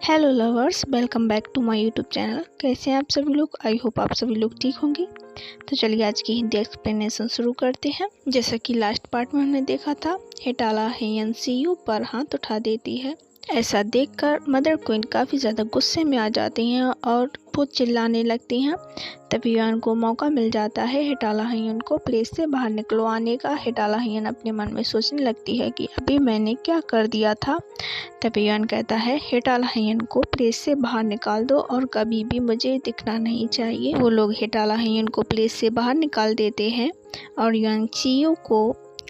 Hello lovers, welcome back to my YouTube channel. कैसे हैं आप सभी लोग? आई होप आप सभी लोग ठीक होंगे। तो चलिए आज की हिंदी एक्सप्लेनेशन शुरू करते हैं। जैसा कि लास्ट पार्ट में हमने देखा था, हेटाला हेयन सीयू पर हाथ उठा देती है। ऐसा देखकर मदर क्वीन काफ़ी ज़्यादा गुस्से में आ जाती हैं और वो चिल्लाने लगती हैं। तभी युआन को मौका मिल जाता है हेटाला हेयन को प्लेस से बाहर निकलवाने का। हेटाला हेयन अपने मन में सोचने लगती है कि अभी मैंने क्या कर दिया था। तभी युआन कहता है हेटाला हेयन को प्लेस से बाहर निकाल दो और कभी भी मुझे दिखना नहीं चाहिए। वो लोग हेटाला हेयन को प्लेस से बाहर निकाल देते हैं और युआन चियो को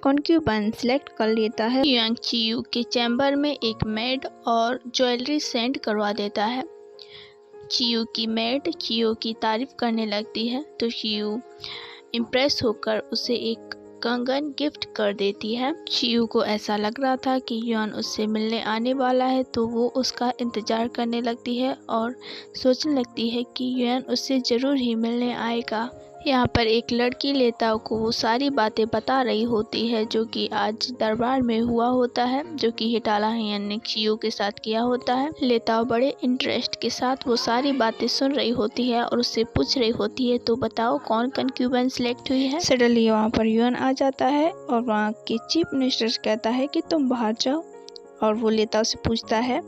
कॉन्क्यूबाइन सेलेक्ट कर लेता है। युआन चियो के चैम्बर में एक मेड और ज्वेलरी सेंड करवा देता है। चियो की मेड चियो की तारीफ करने लगती है तो चियो इम्प्रेस होकर उसे एक कंगन गिफ्ट कर देती है। चियो को ऐसा लग रहा था कि युआन उससे मिलने आने वाला है तो वो उसका इंतज़ार करने लगती है और सोचने लगती है कि युआन उससे ज़रूर ही मिलने आएगा। यहाँ पर एक लड़की लेताओ को वो सारी बातें बता रही होती है जो कि आज दरबार में हुआ होता है, जो कि हेटाला हेयन ने चियो के साथ किया होता है। लेताओ बड़े इंटरेस्ट के साथ वो सारी बातें सुन रही होती है और उससे पूछ रही होती है तो बताओ कौन कंक्यूबाइन सिलेक्ट हुई है। सडनली वहाँ पर युआन आ जाता है और वहाँ के चीफ मिनिस्टर कहता है कि तुम बाहर जाओ। और वो लेताओ से पूछता है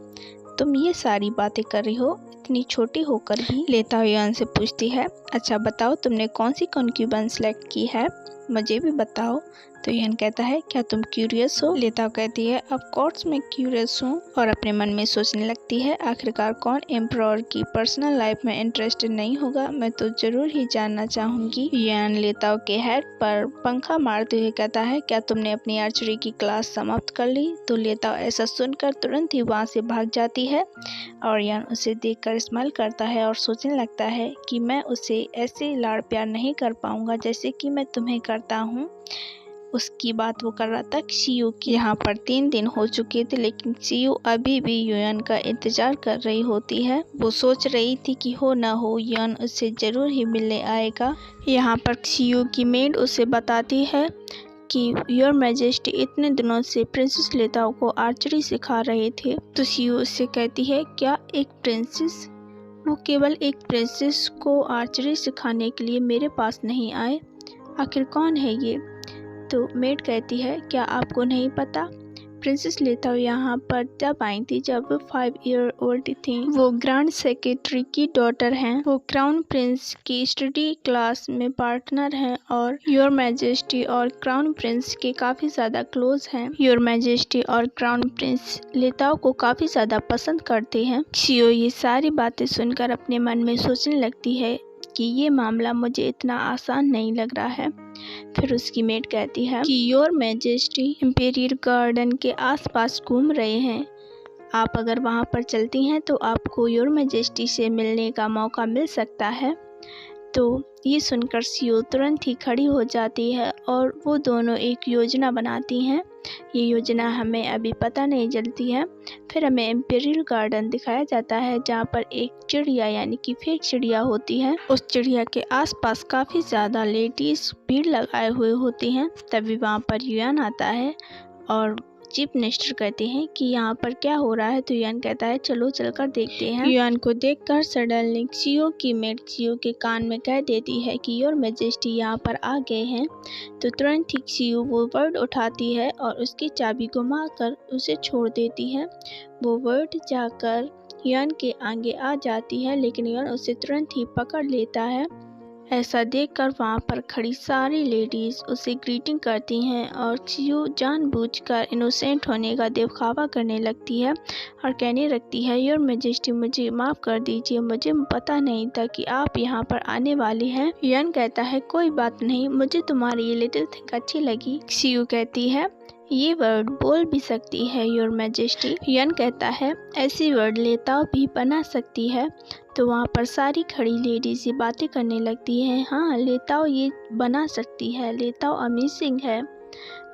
तुम ये सारी बातें कर रही हो इतनी छोटी होकर भी। लेताओ युआन से पूछती है अच्छा बताओ तुमने कौन सी कॉन्क्यूबाइन सेलेक्ट की है, मुझे भी बताओ। तो युआन कहता है क्या तुम क्यूरियस हो? लेताओ कहती है ऑफ कोर्स मैं क्यूरियस हूँ। और अपने मन में सोचने लगती है आखिरकार कौन एम्परर की पर्सनल लाइफ में इंटरेस्टेड नहीं होगा, मैं तो जरूर ही जानना चाहूंगी। युआन लेताओ के हेड पर पंखा मारते हुए कहता है क्या तुमने अपनी आर्चरी की क्लास समाप्त कर ली? तो लेताओ ऐसा सुनकर तुरंत ही वहाँ से भाग जाती है और युआन उसे देखकर स्माइल करता है और सोचने लगता है कि मैं उसे ऐसे लाड़ प्यार नहीं कर पाऊंगा जैसे कि मैं तुम्हें करता हूँ। उसकी बात वो कर रहा था चियो की। यहाँ पर 3 दिन हो चुके थे लेकिन चियो अभी भी युआन का इंतजार कर रही होती है। वो सोच रही थी कि हो ना हो युआन उससे जरूर ही मिलने आएगा। यहाँ पर चियो की मेड उसे बताती है कि योर मैजेस्टी इतने दिनों से प्रिंसेस लेताओ को आर्चरी सिखा रहे थे। तो चियो उससे कहती है क्या एक प्रिंसेस? वो केवल एक प्रिंसेस को आर्चरी सिखाने के लिए मेरे पास नहीं आए, आखिर कौन है ये? तो मेड कहती है क्या आपको नहीं पता? प्रिंसेस लेताओ यहाँ पर जब आई थी जब 5 ईयर ओल्ड थी। वो ग्रैंड सेक्रेटरी की डॉटर हैं। वो क्राउन प्रिंस की स्टडी क्लास में पार्टनर हैं और योर मैजेस्टी और क्राउन प्रिंस के काफ़ी ज़्यादा क्लोज हैं। योर मैजेस्टी और क्राउन प्रिंस लेताओ को काफ़ी ज़्यादा पसंद करते हैं। चियो ये सारी बातें सुनकर अपने मन में सोचने लगती है कि ये मामला मुझे इतना आसान नहीं लग रहा है। फिर उसकी मेड कहती है कि योर मैजेस्टी इंपीरियल गार्डन के आसपास घूम रहे हैं, आप अगर वहां पर चलती हैं तो आपको योर मैजेस्टी से मिलने का मौका मिल सकता है। तो ये सुनकर चियो तुरंत ही खड़ी हो जाती है और वो दोनों एक योजना बनाती हैं। ये योजना हमें अभी पता नहीं चलती है। फिर हमें इंपीरियल गार्डन दिखाया जाता है जहाँ पर एक चिड़िया यानी कि फेक चिड़िया होती है। उस चिड़िया के आसपास काफ़ी ज़्यादा लेडीज भीड़ लगाए हुए होती हैं। तभी वहाँ पर युआन आता है और चीफ मिनिस्टर कहते हैं कि यहाँ पर क्या हो रहा है। तो युआन कहता है चलो चलकर देखते हैं। युआन को देखकर सडनली चियो की मेड चियो के कान में कह देती है कि योर मैजेस्टी यहाँ पर आ गए हैं। तो तुरंत ही चियो वो वर्ड उठाती है और उसकी चाबी घुमाकर उसे छोड़ देती है। वो वर्ड जाकर युआन के आगे आ जाती है लेकिन युआन उसे तुरंत ही पकड़ लेता है। ऐसा देखकर वहाँ पर खड़ी सारी लेडीज़ उसे ग्रीटिंग करती हैं और चियो जानबूझकर इनोसेंट होने का दिखावा करने लगती है और कहने लगती है योर मैजेस्टी मुझे माफ़ कर दीजिए, मुझे पता नहीं था कि आप यहाँ पर आने वाली हैं। युआन कहता है कोई बात नहीं, मुझे तुम्हारी ये लिटिल थिंग अच्छी लगी। चियो कहती है ये वर्ड बोल भी सकती है योर मैजेस्टी। युआन कहता है ऐसी वर्ड लेताओ भी बना सकती है। तो वहाँ पर सारी खड़ी लेडीज ये बातें करने लगती हैं हाँ लेताओ ये बना सकती है, लेताओ अमेजिंग है।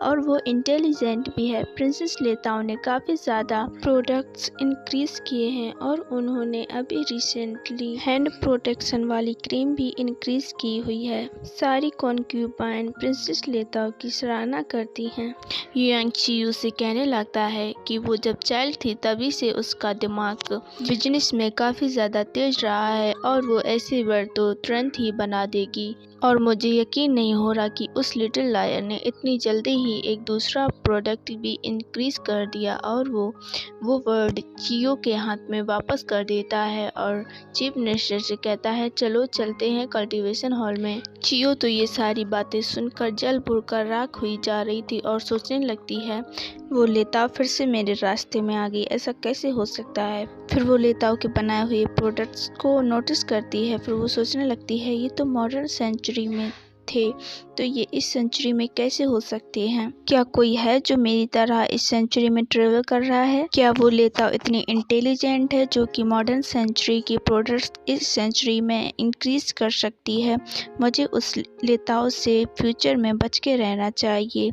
और वो इंटेलिजेंट भी है। प्रिंसेस लेताओ ने काफ़ी ज़्यादा प्रोडक्ट्स इंक्रीज किए हैं और उन्होंने अभी रिसेंटली हैंड प्रोटेक्शन वाली क्रीम भी इंक्रीज की हुई है। सारी कॉन्क्यूबाइन प्रिंसेस लेताओ की सराहना करती हैं। यांग चियू से कहने लगता है कि वो जब चाइल्ड थी तभी से उसका दिमाग बिजनेस में काफ़ी ज़्यादा तेज रहा है और वो ऐसे वर्ड तो तुरंत ही बना देगी और मुझे यकीन नहीं हो रहा कि उस लिटिल लायर ने इतनी जल्दी ही एक दूसरा प्रोडक्ट भी इंक्रीज कर दिया और वो वर्ड चियो के हाथ में वापस कर देता है और चीफ मिनिस्टर से कहता है चलो चलते हैं कल्टीवेशन हॉल में। चियो तो ये सारी बातें सुनकर जल भुनकर राख हुई जा रही थी और सोचने लगती है वो लेताओ फिर से मेरे रास्ते में आ गई, ऐसा कैसे हो सकता है। फिर वो लेताओ के बनाए हुए प्रोडक्ट्स को नोटिस करती है। फिर वो सोचने लगती है ये तो मॉडर्न सेंचुरी में थे, तो ये इस सेंचुरी में कैसे हो सकते हैं। क्या कोई है जो मेरी तरह इस सेंचुरी में ट्रेवल कर रहा है? क्या वो लेताओ इतनी इंटेलिजेंट है जो कि मॉडर्न सेंचुरी की प्रोडक्ट्स इस सेंचुरी में इंक्रीज कर सकती है? मुझे उस लेताओ से फ्यूचर में बच के रहना चाहिए,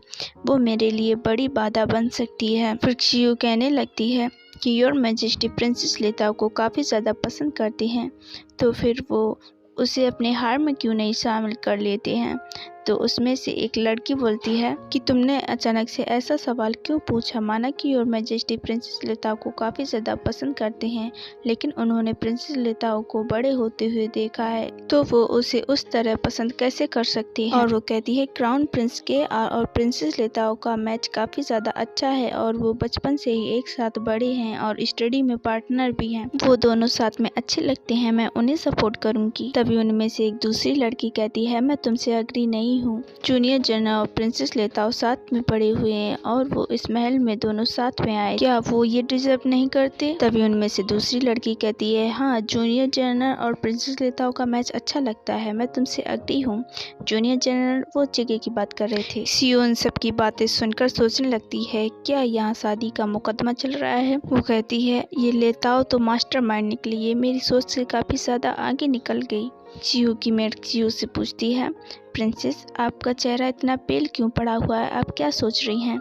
वो मेरे लिए बड़ी बाधा बन सकती है। फिर चियो कहने लगती है कि योर मैजेस्टी प्रिंसेस लेताओ को काफ़ी ज़्यादा पसंद करती हैं, तो फिर वो उसे अपने हार में क्यों नहीं शामिल कर लेते हैं। तो उसमें से एक लड़की बोलती है कि तुमने अचानक से ऐसा सवाल क्यों पूछा, माना कि योर मैजेस्टी प्रिंसेस लेताओ को काफ़ी ज़्यादा पसंद करते हैं, लेकिन उन्होंने प्रिंसेस लेताओ को बड़े होते हुए देखा है, तो वो उसे उस तरह पसंद कैसे कर सकती है। और वो कहती है क्राउन प्रिंस के और प्रिंसेस लेताओ का मैच काफ़ी ज़्यादा अच्छा है और वो बचपन से ही एक साथ बड़े हैं और स्टडी में पार्टनर भी हैं, वो दोनों साथ में अच्छे लगते हैं, मैं उन्हें सपोर्ट करूँगी। तभी उनमें से एक दूसरी लड़की कहती है मैं तुमसे एग्री नहीं हूँ, जूनियर जनरल और प्रिंसेस लेताओ साथ में पड़े हुए हैं और वो इस महल में दोनों साथ में आए, क्या वो ये डिजर्व नहीं करते। तभी उनमें से दूसरी लड़की कहती है हाँ, जूनियर जनरल और प्रिंसेस लेताओ का मैच अच्छा लगता है, मैं तुमसे एग्री हूँ। जूनियर जनरल वो जगह की बात कर रहे थे। सीओ उन सब की बातें सुनकर सोचने लगती है क्या यहाँ शादी का मुकदमा चल रहा है। वो कहती है ये लेताओ तो मास्टरमाइंड निकली, ये मेरी सोच से काफ़ी ज़्यादा आगे निकल गई। चियो की मेड चियो से पूछती है प्रिंसेस आपका चेहरा इतना पेल क्यों पड़ा हुआ है, आप क्या सोच रही हैं।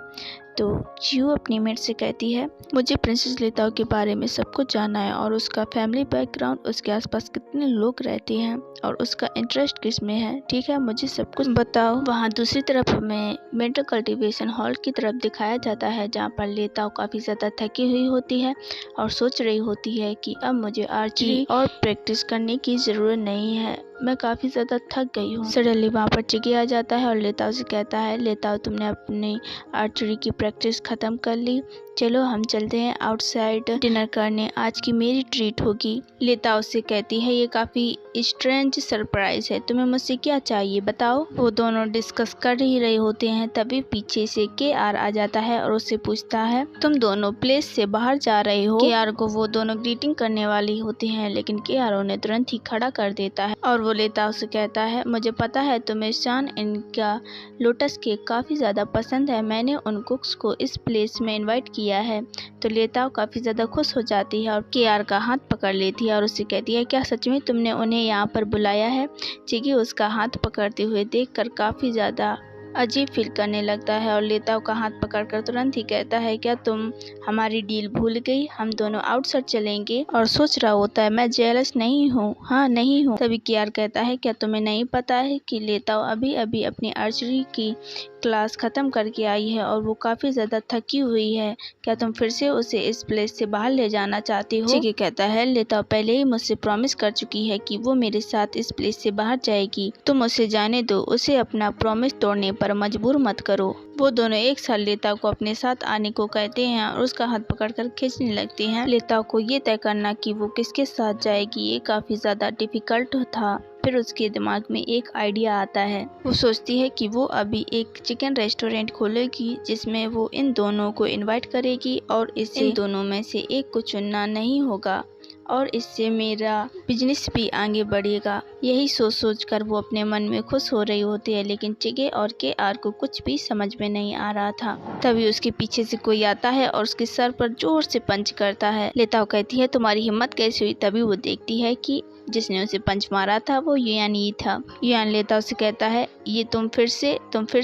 तो चियो अपनी मेड से कहती है मुझे प्रिंसेस लेताओ के बारे में सब कुछ जानना है और उसका फैमिली बैकग्राउंड, उसके आसपास कितने लोग रहते हैं और उसका इंटरेस्ट किस में है, ठीक है मुझे सब कुछ बताओ। वहाँ दूसरी तरफ हमें मेंटल कल्टीवेशन हॉल की तरफ दिखाया जाता है जहाँ पर लेताओ काफ़ी ज़्यादा थकी हुई होती है और सोच रही होती है कि अब मुझे आर्चरी और प्रैक्टिस करने की ज़रूरत नहीं है, मैं काफ़ी ज़्यादा थक गई हूँ। सडनली वहाँ पर चिकी आ जाता है और लेताओ से कहता है लेताओ तुमने अपनी आर्चरी की प्रैक्टिस ख़त्म कर ली, चलो हम चलते हैं आउटसाइड डिनर करने, आज की मेरी ट्रीट होगी। लेताओ से कहती है ये काफ़ी स्ट्रेंज सरप्राइज है, तुम्हें मुझसे क्या चाहिए बताओ। वो दोनों डिस्कस कर ही रहे होते हैं तभी पीछे से KR आ जाता है और उससे पूछता है तुम दोनों प्लेस से बाहर जा रहे हो। KR को वो दोनों ग्रीटिंग करने वाली होती हैं लेकिन KR उन्हें तुरंत ही खड़ा कर देता है और वो लेताओ से कहता है मुझे पता है तुम्हें शान इनका लोटस केक काफ़ी ज़्यादा पसंद है, मैंने उन कुक्स को इस प्लेस में इन्वाइट किया है। तो लेताओ काफ़ी ज़्यादा खुश हो जाती है और KR का हाथ पकड़ लेती है और उससे कहती है क्या सच में तुमने उन्हें यहाँ पर बुलाया है। चिकी उसका हाथ पकड़ते हुए देखकर काफ़ी ज़्यादा अजीब फील करने लगता है और लेताओ का हाथ पकड़कर तुरंत ही कहता है क्या तुम हमारी डील भूल गई, हम दोनों आउटसाइड चलेंगे। और सोच रहा होता है मैं जेलस नहीं हूँ, हाँ नहीं हूँ। तभी KR कहता है क्या तुम्हें नहीं पता है कि लेताओ अभी अभी अपनी आर्चरी की क्लास ख़त्म करके आई है और वो काफ़ी ज़्यादा थकी हुई है, क्या तुम फिर से उसे इस प्लेस से बाहर ले जाना चाहती हो। चिकी कहता है लेताओ पहले ही मुझसे प्रॉमिस कर चुकी है कि वो मेरे साथ इस प्लेस से बाहर जाएगी, तुम उसे जाने दो, उसे अपना प्रॉमिस तोड़ने पर मजबूर मत करो। वो दोनों एक साथ लेताओ को अपने साथ आने को कहते हैं और उसका हाथ पकड़कर खींचने लगते हैं। लेताओ को ये तय करना कि वो किसके साथ जाएगी ये काफ़ी ज़्यादा डिफ़िकल्ट था। फिर उसके दिमाग में एक आइडिया आता है, वो सोचती है कि वो अभी एक चिकन रेस्टोरेंट खोलेगी जिसमें वो इन दोनों को इनवाइट करेगी और इससे इन दोनों में से एक को चुनना नहीं होगा और इससे मेरा बिजनेस भी आगे बढ़ेगा। यही सोच सोच कर वो अपने मन में खुश हो रही होती है लेकिन चिके और KR को कुछ भी समझ में नहीं आ रहा था। तभी उसके पीछे से कोई आता है और उसके सर पर जोर से पंच करता है। लेताओ कहती है तुम्हारी हिम्मत कैसे हुई। तभी वो देखती है कि जिसने उसे पंच मारा था वो युआन ही था। युआन लेताओ से कहता है, ये तुम फिर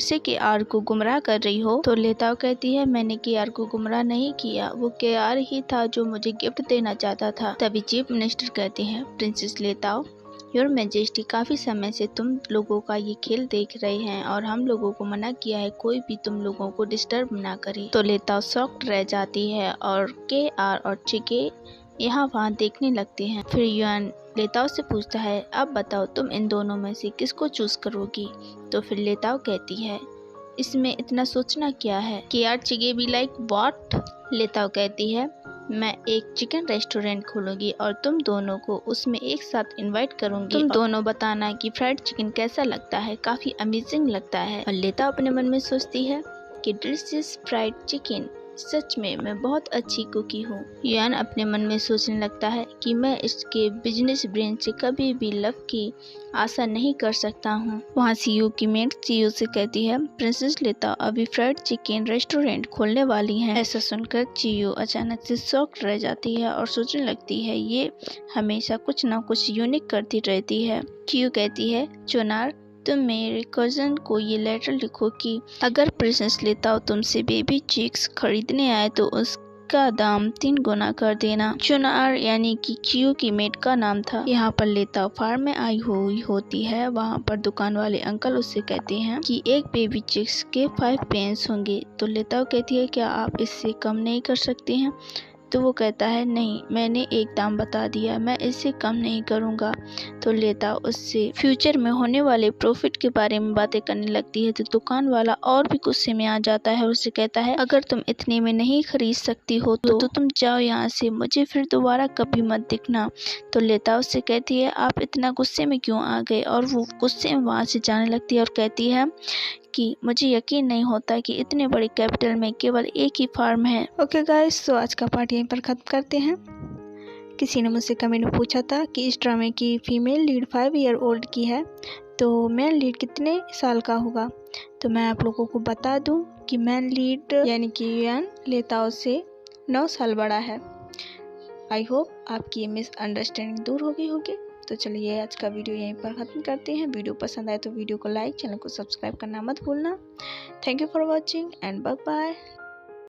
से केआर को गुमराह कर रही हो। तो लेताओ कहती है, मैंने केआर को गुमराह नहीं किया, वो केआर ही था जो मुझे गिफ्ट देना चाहता था। तभी चीफ मिनिस्टर कहते हैं, प्रिंसेस लेताओ, योर मैजेस्टी, काफ़ी समय से तुम लोगों का ये खेल देख रहे हैं और हम लोगों को मना किया है कोई भी तुम लोगों को डिस्टर्ब ना करे। तो लेताओ शॉक्ड रह जाती है और केआर और चिके यहाँ वहाँ देखने लगते हैं। फिर युआन लेताओ से पूछता है, अब बताओ तुम इन दोनों में से किसको चूज करोगी। तो फिर लेताओ कहती है, इसमें इतना सोचना क्या है। केआर चिगे भी लाइक व्हाट। लेताओ कहती है, मैं एक चिकन रेस्टोरेंट खोलूंगी और तुम दोनों को उसमें एक साथ इनवाइट करूंगी। तुम दोनों बताना कि फ्राइड चिकन कैसा लगता है, काफी अमेजिंग लगता है। और लेताओ अपने मन में सोचती है कि डिलीशियस फ्राइड चिकन, सच में मैं बहुत अच्छी कुकी हूँ। युआन अपने मन में सोचने लगता है कि मैं इसके बिजनेस ब्रेन से कभी भी लव की आशा नहीं कर सकता हूँ। वहाँ सीईओ की मेट सीईओ से कहती है, प्रिंसेस लेताओ अभी फ्राइड चिकन रेस्टोरेंट खोलने वाली हैं। ऐसा सुनकर सीईओ अचानक से शॉक्ड रह जाती है और सोचने लगती है, ये हमेशा कुछ ना कुछ यूनिक करती रहती है। सीईओ कहती है, चोनार, तुम मेरे कज़न को ये लेटर लिखो कि अगर प्रिंसेस लेताओ तुमसे बेबी चिक्स खरीदने आए तो उसका दाम 3 गुना कर देना। चुनार यानी कि चियो की मेट का नाम था। यहाँ पर लेताओ फार्म में आई हुई होती है। वहाँ पर दुकान वाले अंकल उससे कहते हैं कि एक बेबी चिक्स के 5 पेंस होंगे। तो लेताओ कहती है, क्या आप इससे कम नहीं कर सकते हैं। तो वो कहता है, नहीं, मैंने एक दाम बता दिया, मैं इससे कम नहीं करूँगा। तो लेताओ उससे फ्यूचर में होने वाले प्रॉफिट के बारे में बातें करने लगती है। तो दुकान वाला और भी गुस्से में आ जाता है और उससे कहता है, अगर तुम इतने में नहीं खरीद सकती हो तो तुम जाओ यहाँ से, मुझे फिर दोबारा कभी मत दिखना। तो लेताओ उससे कहती है, आप इतना गुस्से में क्यों आ गए। और वो गुस्से में वहाँ से जाने लगती है और कहती है कि मुझे यकीन नहीं होता कि इतने बड़े कैपिटल में केवल एक ही फार्म है। ओके गाइस, तो आज का पार्ट यहीं पर ख़त्म करते हैं। किसी ने मुझसे कमेंट में पूछा था कि इस ड्रामे की फीमेल लीड 5 ईयर ओल्ड की है, तो मेल लीड कितने साल का होगा। तो मैं आप लोगों को बता दूं कि मेल लीड यानी कि युआन लेताओ से 9 साल बड़ा है। आई होप आपकी ये मिसअंडरस्टैंडिंग दूर हो गई होगी। तो चलिए आज का वीडियो यहीं पर ख़त्म करते हैं। वीडियो पसंद आए तो वीडियो को लाइक, चैनल को सब्सक्राइब करना मत भूलना। Thank you for watching and bye bye.